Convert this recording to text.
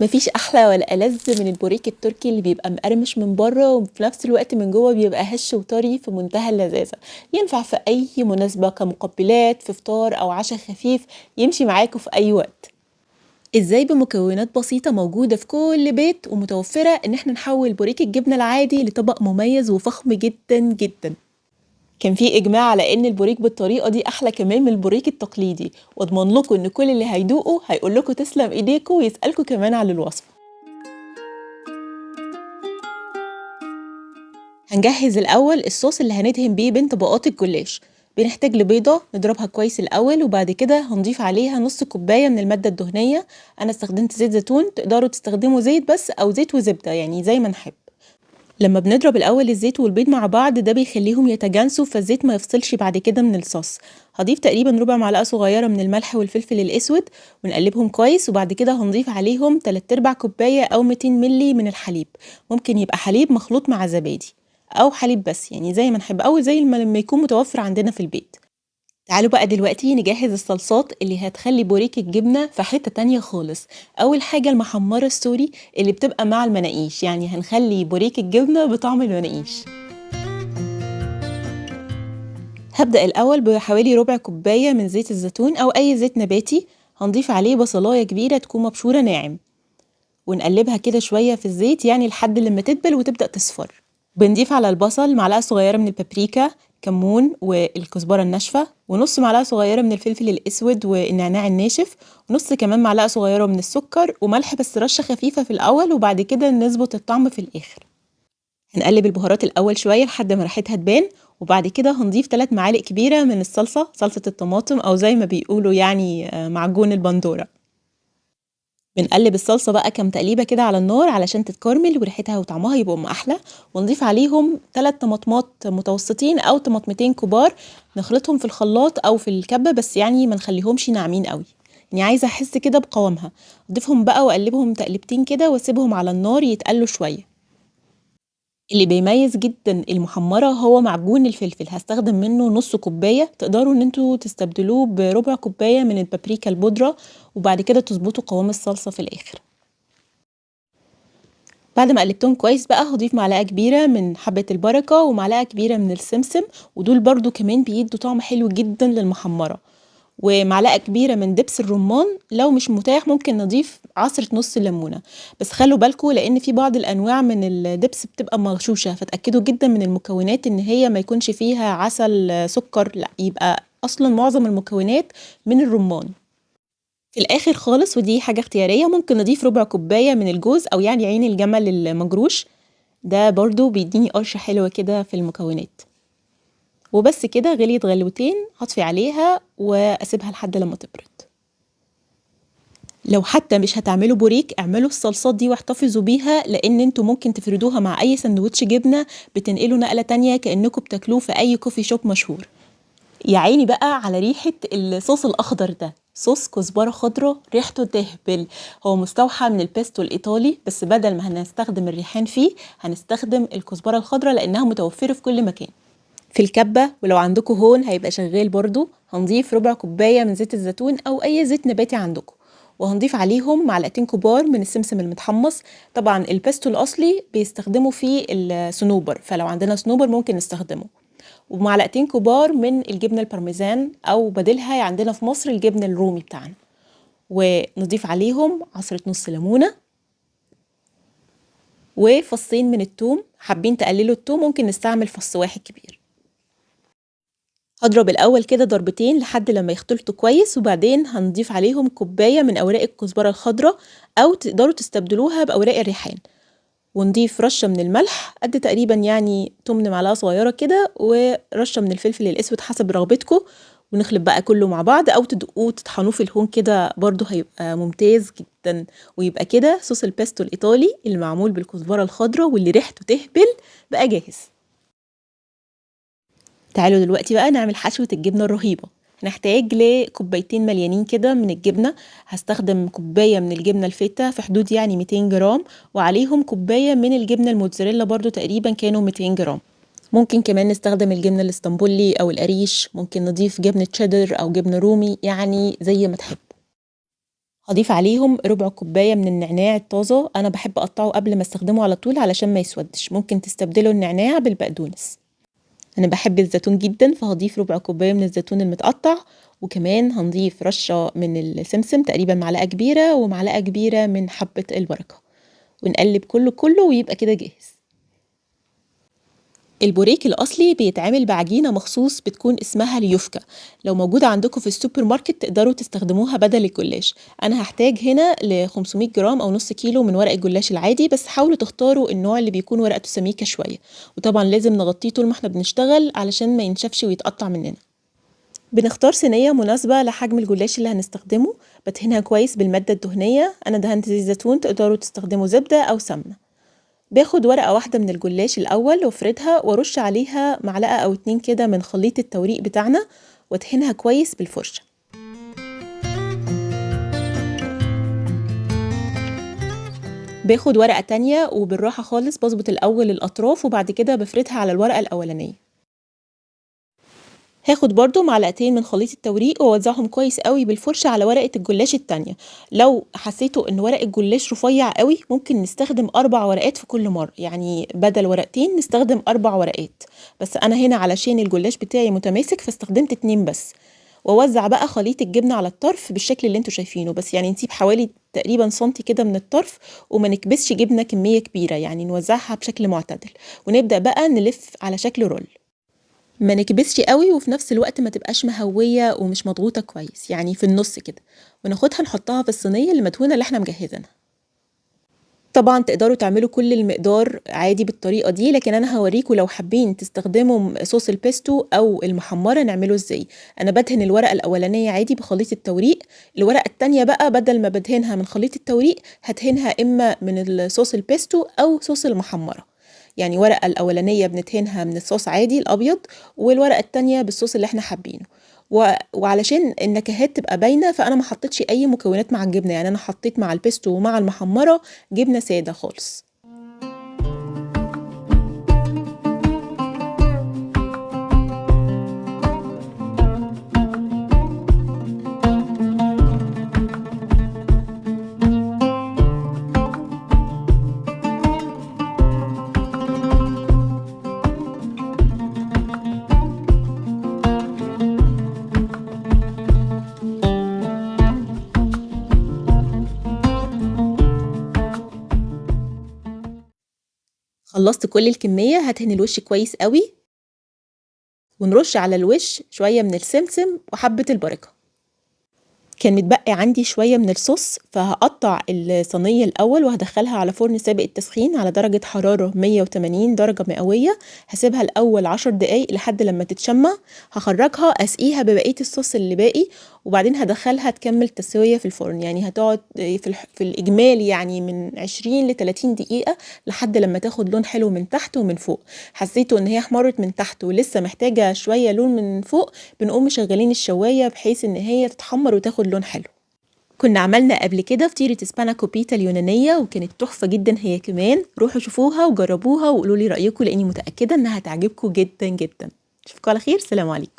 مفيش احلى ولا ألذ من البوريك التركي اللي بيبقى مقرمش من بره وفي نفس الوقت من جوه بيبقى هش وطري في منتهى اللذاذه. ينفع في اي مناسبه كمقبلات في فطار او عشاء خفيف، يمشي معاكوا في اي وقت. ازاي بمكونات بسيطه موجوده في كل بيت ومتوفره ان احنا نحول بوريك الجبنه العادي لطبق مميز وفخم جدا جدا. كان في اجماع على ان البوريك بالطريقه دي احلى كمان من البوريك التقليدي، واضمن لكم ان كل اللي هيدوقوا هيقول لكم تسلم ايديكم ويسالكم كمان على الوصفه. هنجهز الأول الصوص اللي هندهن بيه بين طبقات الجلاش. بنحتاج لبيضة نضربها كويس الأول، وبعد كده هنضيف عليها نص كوباية من المادة الدهنية. أنا استخدمت زيت زيتون، تقدروا تستخدموا زيت بس أو زيت وزبدة يعني زي ما نحب. لما بنضرب الأول الزيت والبيض مع بعض ده بيخليهم يتجانسوا فالزيت ما يفصلش بعد كده من الصوص. هضيف تقريبا ربع معلقة صغيرة من الملح والفلفل الأسود ونقلبهم كويس، وبعد كده هنضيف عليهم 3/4 كوباية أو 200 ملي من الحليب. ممكن يبقى حليب مخلوط مع زبادي أو حليب بس يعني زي ما نحب، أو زي ما لما يكون متوفر عندنا في البيت. تعالوا بقى دلوقتي نجهز الصلصات اللي هتخلي بوريك الجبنة في حتة تانية خالص. أول حاجة المحمرة السوري اللي بتبقى مع المناقيش، يعني هنخلي بوريك الجبنة بطعم المناقيش. هبدأ الأول بحوالي ربع كوباية من زيت الزيتون أو أي زيت نباتي. هنضيف عليه بصلاية كبيرة تكون مبشورة ناعم، ونقلبها كده شوية في الزيت يعني لحد لما تدبل وتبدأ تصفر. بنضيف على البصل معلقة صغيرة من البابريكا، كمون والكزبرة الناشفة، ونص معلقة صغيرة من الفلفل الأسود والنعناع الناشف، ونص كمان معلقة صغيرة من السكر وملح بس رشة خفيفة في الأول، وبعد كده نظبط الطعم في الآخر. هنقلب البهارات الأول شوية لحد ما ريحتها تبان، وبعد كده هنضيف 3 معالق كبيرة من صلصة الطماطم أو زي ما بيقولوا يعني معجون البندورة. بنقلب الصلصة بقى كام تقليبة كده على النار علشان تتكرمل وريحتها وطعمها يبقوا أحلى. ونضيف عليهم 3 طماطمات متوسطين أو طماطمتين كبار، نخلطهم في الخلاط أو في الكبة بس يعني ما نخليهمش ناعمين قوي، يعني عايزة أحس كده بقوامها. أضيفهم بقى وأقلبهم تقلبتين كده وأسيبهم على النار يتقلوا شوية. اللي بيميز جدا المحمرة هو معجون الفلفل، هستخدم منه نص كوباية، تقدروا ان انتوا تستبدلوه بربع كوباية من البابريكا البودرة، وبعد كده تظبطوا قوام الصلصة في الآخر. بعد ما قلبتهم كويس بقى هضيف معلقة كبيرة من حبة البركة ومعلقة كبيرة من السمسم، ودول برضو كمان بيدوا طعم حلو جدا للمحمرة، ومعلقة كبيرة من دبس الرمان. لو مش متاح ممكن نضيف عصرة نص ليمونة، بس خلوا بالكم لان في بعض الانواع من الدبس بتبقى مغشوشة، فتأكدوا جدا من المكونات ان هي ما يكونش فيها عسل سكر، لا يبقى اصلا معظم المكونات من الرمان. في الاخر خالص ودي حاجة اختيارية ممكن نضيف ربع كوباية من الجوز او يعني عين الجمل المجروش، ده برضو بيديني قرشة حلوة كده في المكونات. وبس كده غليت غلوتين هطفي عليها واسيبها لحد لما تبرد. لو حتى مش هتعملوا بوريك اعملوا الصلصات دي واحتفظوا بيها، لان انتوا ممكن تفردوها مع اي سندوتش جبنة بتنقلوا نقلة تانية كأنكم بتاكلوه في اي كوفي شوب مشهور. يا عيني بقى على ريحة الصوص الاخضر ده، صوص كزبرة خضراء ريحته تهبل. هو مستوحى من البيستو الايطالي، بس بدل ما هنستخدم الريحان فيه هنستخدم الكزبرة الخضراء لانها متوفرة في كل مكان. في الكبة ولو عندكم هون هيبقى شغال برضو، هنضيف ربع كوباية من زيت الزيتون أو أي زيت نباتي عندكم، وهنضيف عليهم معلقتين كبار من السمسم المتحمص. طبعا البيستو الأصلي بيستخدموا فيه الصنوبر، فلو عندنا صنوبر ممكن نستخدمه. ومعلقتين كبار من الجبنة البارميزان أو بديلها عندنا في مصر الجبنة الرومي بتاعنا، ونضيف عليهم عصرة نص ليمونة وفصين من التوم. حابين تقللوا التوم ممكن نستعمل فص واحد كبير. هضرب الأول كده ضربتين لحد لما يختلطوا كويس، وبعدين هنضيف عليهم كوباية من أوراق الكزبرة الخضراء أو تقدروا تستبدلوها بأوراق الريحان، ونضيف رشة من الملح قد تقريبا يعني تمن معلقة صغيرة كده، ورشة من الفلفل الأسود حسب رغبتكم. ونخلط بقى كله مع بعض أو تدقوه تطحنوه في الهون كده برضو هيبقى ممتاز جدا. ويبقى كده صوص البيستو الإيطالي اللي معمول بالكزبرة الخضراء واللي ريحته تهبل بقى جاهز. تعالوا دلوقتي بقى نعمل حشوة الجبنة الرهيبة. هنحتاج لكوبايتين مليانين كده من الجبنة. هستخدم كوباية من الجبنة الفيتا في حدود يعني 200 جرام، وعليهم كوباية من الجبنة الموتزاريلا برضو تقريبا كانوا 200 جرام. ممكن كمان نستخدم الجبنة الاسطنبولي أو القريش، ممكن نضيف جبنة شيدر أو جبنة رومي يعني زي ما تحب. هضيف عليهم ربع كوباية من النعناع الطازة، أنا بحب أقطعه قبل ما استخدمه على طول علشان ما يسودش. ممكن تستبدلوا النعناع بالبقدونس. أنا بحب الزيتون جدا، فهضيف ربع كوباية من الزيتون المتقطع، وكمان هنضيف رشة من السمسم تقريبا معلقة كبيرة، ومعلقة كبيرة من حبة البركة، ونقلب كله ويبقى كده جاهز. البوريك الأصلي بيتعمل بعجينة مخصوص بتكون اسمها اليوفكا، لو موجودة عندكم في السوبر ماركت تقدروا تستخدموها بدل الجلاش. أنا هحتاج هنا ل 500 جرام أو نص كيلو من ورق الجلاش العادي، بس حاولوا تختاروا النوع اللي بيكون ورقته سميكة شوية، وطبعا لازم نغطيه طول ما احنا بنشتغل علشان ما ينشفش ويتقطع مننا. بنختار صينية مناسبة لحجم الجلاش اللي هنستخدمه، بدهنها كويس بالمادة الدهنية. أنا دهنت زيت زيتون، تقدروا تستخدموا زبدة أو سمنة. باخد ورقة واحدة من الجلاش الأول وافردها وارش عليها معلقة أو 2 كده من خليط التوريق بتاعنا، وادهنها كويس بالفرشة. باخد ورقة تانية وبالراحة خالص بظبط الأول الأطراف، وبعد كده بفردها على الورقة الأولانية. هاخد برضو معلقتين من خليط التوريق واوزعهم كويس قوي بالفرشة على ورقة الجلاش التانية. لو حسيتوا ان ورق الجلاش رفيع قوي ممكن نستخدم 4 ورقات في كل مرة، يعني بدل ورقتين نستخدم 4 ورقات. بس انا هنا علشان الجلاش بتاعي متماسك فاستخدمت 2 بس. واوزع بقى خليط الجبنة على الطرف بالشكل اللي انتوا شايفينه، بس يعني نسيب حوالي تقريبا سنتي كده من الطرف، وما نكبسش جبنة كمية كبيرة، يعني نوزعها بشكل معتدل. ونبدأ بقى نلف على شكل رول، ما نكبسش قوي وفي نفس الوقت ما تبقاش مهوية ومش مضغوطة كويس، يعني في النص كده. وناخدها نحطها في الصينية المدهونة اللي احنا مجهزينها. طبعا تقدروا تعملوا كل المقدار عادي بالطريقة دي، لكن انا هوريكم لو حابين تستخدموا صوص البيستو او المحمرة نعمله ازاي. انا بدهن الورقة الاولانية عادي بخليط التوريق، الورقة التانية بقى بدل ما بدهنها من خليط التوريق هدهنها اما من الصوص البيستو او صوص المحمرة. يعني ورقة الاولانية بندهنها من الصوص عادي الابيض، والورقة التانية بالصوص اللي احنا حابينه. وعلشان النكهات تبقى باينه فانا ما حطيتش اي مكونات مع الجبنه، يعني انا حطيت مع البيستو ومع المحمره جبنه ساده خالص. خلصت كل الكميه، هدهن الوش كويس قوي، ونرش على الوش شويه من السمسم وحبه البركه. كان متبقي عندي شوية من الصوص، فهقطع الصينية الأول وهدخلها على فرن سابق التسخين على درجة حرارة 180 درجة مئوية. هسيبها الأول 10 دقايق لحد لما تتشمع. هخرجها أسقيها ببقية الصوص اللي باقي، وبعدين هدخلها تكمل تسوية في الفرن، يعني هتقعد في الإجمالي يعني من 20 ل 30 دقيقة لحد لما تاخد لون حلو من تحت ومن فوق. حسيتوا إن هي احمرت من تحت ولسه محتاجة شوية لون من فوق، بنقوم مشغلين الشواية بحيث إن هي تتحمر وتاخد لون حلو. كنا عملنا قبل كده فطيرة سباناكوبيتا اليونانية وكانت تحفة جدا هي كمان. روحوا شوفوها وجربوها وقولوا لي رأيكم، لأني متأكدة إنها هتعجبكم جدا جدا. اشوفكم على خير، سلام عليكم.